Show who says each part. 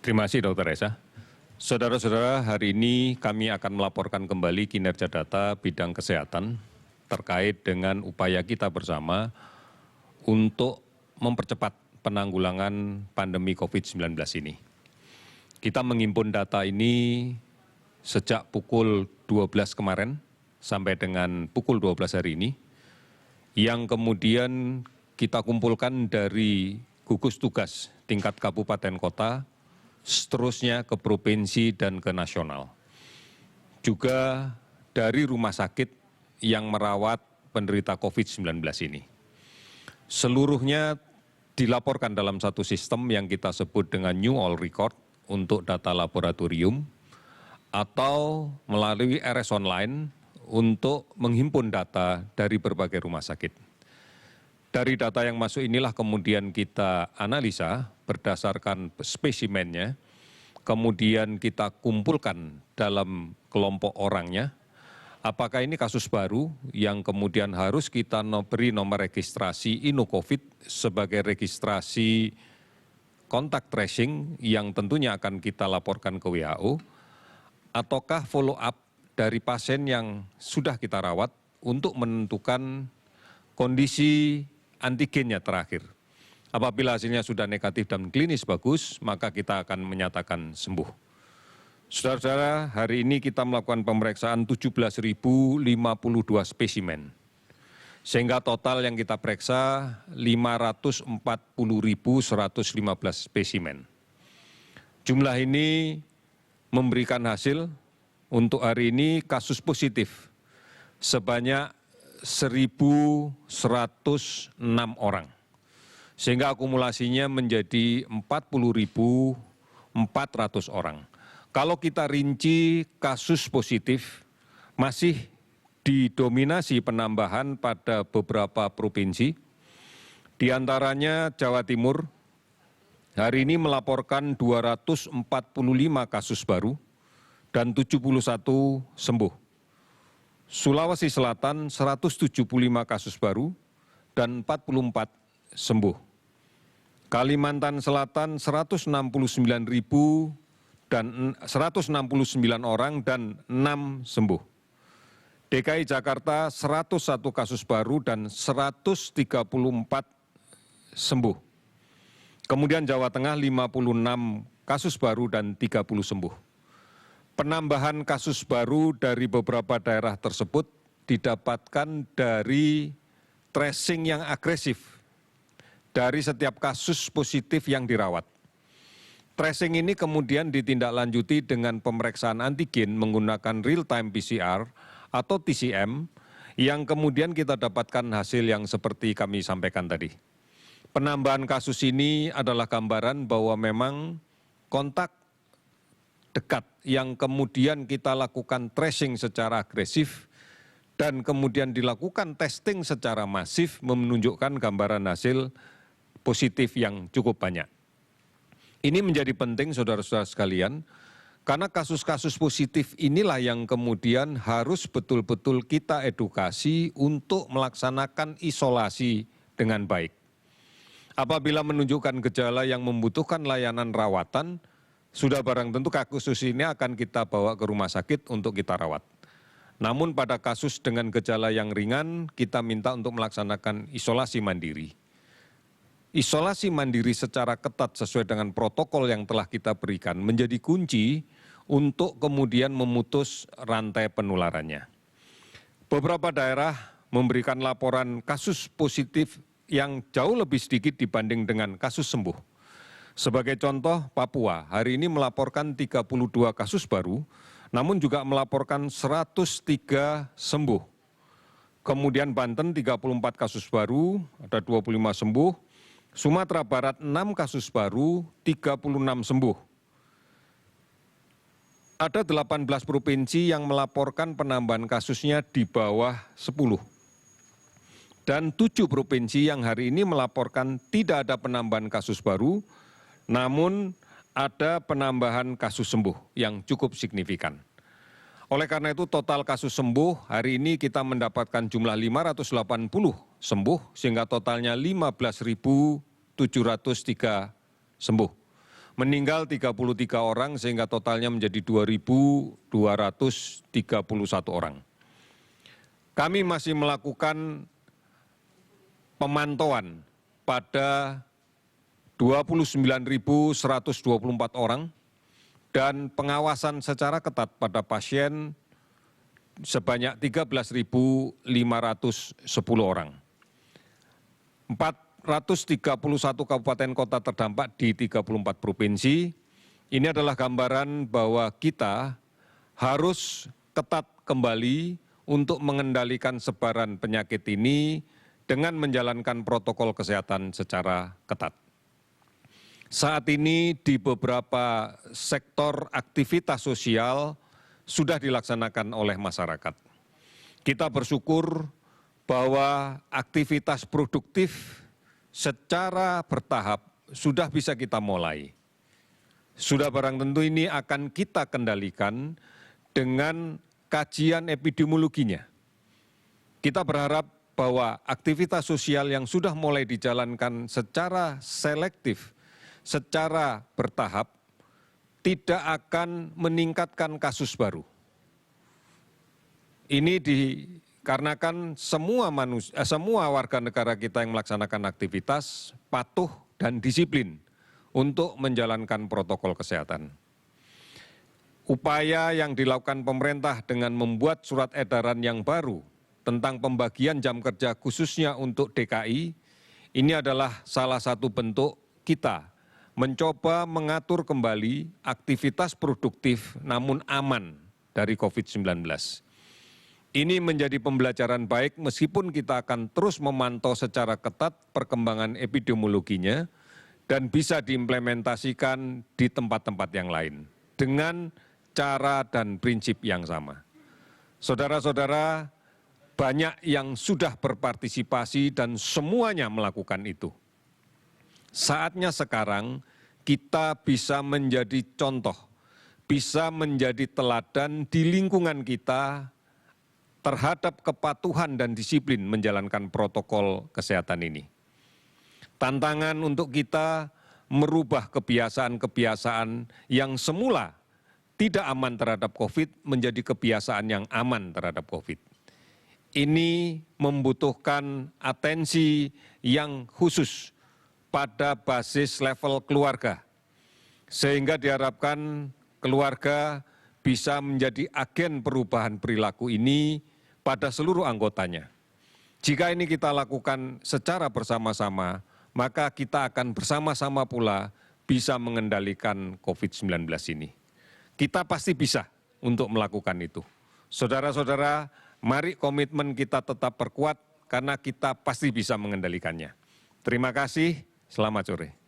Speaker 1: Terima kasih Dr. Esa. Saudara-saudara, hari ini kami akan melaporkan kembali kinerja data bidang kesehatan terkait dengan upaya kita bersama untuk mempercepat penanggulangan pandemi COVID-19 ini. Kita menghimpun data ini sejak pukul 12 kemarin sampai dengan pukul 12 hari ini, yang kemudian kita kumpulkan dari gugus tugas tingkat kabupaten kota, seterusnya ke provinsi dan ke nasional. Juga dari rumah sakit yang merawat penderita COVID-19 ini. Seluruhnya dilaporkan dalam satu sistem yang kita sebut dengan New All Record untuk data laboratorium atau melalui RS Online untuk menghimpun data dari berbagai rumah sakit. Dari data yang masuk inilah kemudian kita analisa berdasarkan spesimennya, kemudian kita kumpulkan dalam kelompok orangnya, apakah ini kasus baru yang kemudian harus kita beri nomor registrasi InnoCovid sebagai registrasi kontak tracing yang tentunya akan kita laporkan ke WHO, ataukah follow up dari pasien yang sudah kita rawat untuk menentukan kondisi antigennya terakhir. Apabila hasilnya sudah negatif dan klinis bagus, maka kita akan menyatakan sembuh. Saudara-saudara, hari ini kita melakukan pemeriksaan 17.052 spesimen. Sehingga total yang kita periksa 540.115 spesimen. Jumlah ini memberikan hasil untuk hari ini kasus positif sebanyak 1.106 orang. Sehingga akumulasinya menjadi 40.400 orang. Kalau kita rinci kasus positif masih didominasi penambahan pada beberapa provinsi, di antaranya Jawa Timur, hari ini melaporkan 245 kasus baru dan 71 sembuh. Sulawesi Selatan 175 kasus baru dan 44 sembuh. Kalimantan Selatan 169 orang dan 6 sembuh. DKI Jakarta 101 kasus baru dan 134 sembuh. Kemudian Jawa Tengah 56 kasus baru dan 30 sembuh. Penambahan kasus baru dari beberapa daerah tersebut didapatkan dari tracing yang agresif dari setiap kasus positif yang dirawat. Tracing ini kemudian ditindaklanjuti dengan pemeriksaan antigen menggunakan real-time PCR atau TCM yang kemudian kita dapatkan hasil yang seperti kami sampaikan tadi. Penambahan kasus ini adalah gambaran bahwa memang kontak dekat yang kemudian kita lakukan tracing secara agresif dan kemudian dilakukan testing secara masif menunjukkan gambaran hasil positif yang cukup banyak. Ini menjadi penting saudara-saudara sekalian, karena kasus-kasus positif inilah yang kemudian harus betul-betul kita edukasi untuk melaksanakan isolasi dengan baik. Apabila menunjukkan gejala yang membutuhkan layanan rawatan, sudah barang tentu kasus ini akan kita bawa ke rumah sakit untuk kita rawat. Namun pada kasus dengan gejala yang ringan, kita minta untuk melaksanakan isolasi mandiri. Isolasi mandiri secara ketat sesuai dengan protokol yang telah kita berikan menjadi kunci untuk kemudian memutus rantai penularannya. Beberapa daerah memberikan laporan kasus positif yang jauh lebih sedikit dibanding dengan kasus sembuh. Sebagai contoh, Papua hari ini melaporkan 32 kasus baru, namun juga melaporkan 103 sembuh. Kemudian Banten 34 kasus baru, ada 25 sembuh. Sumatera Barat 6 kasus baru, 36 sembuh. Ada 18 provinsi yang melaporkan penambahan kasusnya di bawah 10. Dan 7 provinsi yang hari ini melaporkan tidak ada penambahan kasus baru, namun ada penambahan kasus sembuh yang cukup signifikan. Oleh karena itu total kasus sembuh hari ini kita mendapatkan jumlah 580 sembuh sehingga totalnya 15.703 sembuh. meninggal 33 orang sehingga totalnya menjadi 2.231 orang. Kami masih melakukan pemantauan pada 29.124 orang dan pengawasan secara ketat pada pasien sebanyak 13.510 orang. 431 kabupaten kota terdampak di 34 provinsi. Ini adalah gambaran bahwa kita harus ketat kembali untuk mengendalikan sebaran penyakit ini dengan menjalankan protokol kesehatan secara ketat. Saat ini di beberapa sektor aktivitas sosial sudah dilaksanakan oleh masyarakat. Kita bersyukur bahwa aktivitas produktif secara bertahap sudah bisa kita mulai. Sudah barang tentu ini akan kita kendalikan dengan kajian epidemiologinya. Kita berharap bahwa aktivitas sosial yang sudah mulai dijalankan secara selektif, secara bertahap, tidak akan meningkatkan kasus baru. Ini dikarenakan semua warga negara kita yang melaksanakan aktivitas patuh dan disiplin untuk menjalankan protokol kesehatan. Upaya yang dilakukan pemerintah dengan membuat surat edaran yang baru tentang pembagian jam kerja khususnya untuk DKI, ini adalah salah satu bentuk kita mencoba mengatur kembali aktivitas produktif namun aman dari COVID-19. Ini menjadi pembelajaran baik meskipun kita akan terus memantau secara ketat perkembangan epidemiologinya dan bisa diimplementasikan di tempat-tempat yang lain dengan cara dan prinsip yang sama. Saudara-saudara, banyak yang sudah berpartisipasi dan semuanya melakukan itu. Saatnya sekarang kita bisa menjadi contoh, bisa menjadi teladan di lingkungan kita terhadap kepatuhan dan disiplin menjalankan protokol kesehatan ini. Tantangan untuk kita merubah kebiasaan-kebiasaan yang semula tidak aman terhadap COVID menjadi kebiasaan yang aman terhadap COVID. Ini membutuhkan atensi yang khusus pada basis level keluarga, sehingga diharapkan keluarga bisa menjadi agen perubahan perilaku ini pada seluruh anggotanya. Jika ini kita lakukan secara bersama-sama, maka kita akan bersama-sama pula bisa mengendalikan COVID-19 ini. Kita pasti bisa untuk melakukan itu. Saudara-saudara, mari komitmen kita tetap perkuat karena kita pasti bisa mengendalikannya. Terima kasih, selamat sore.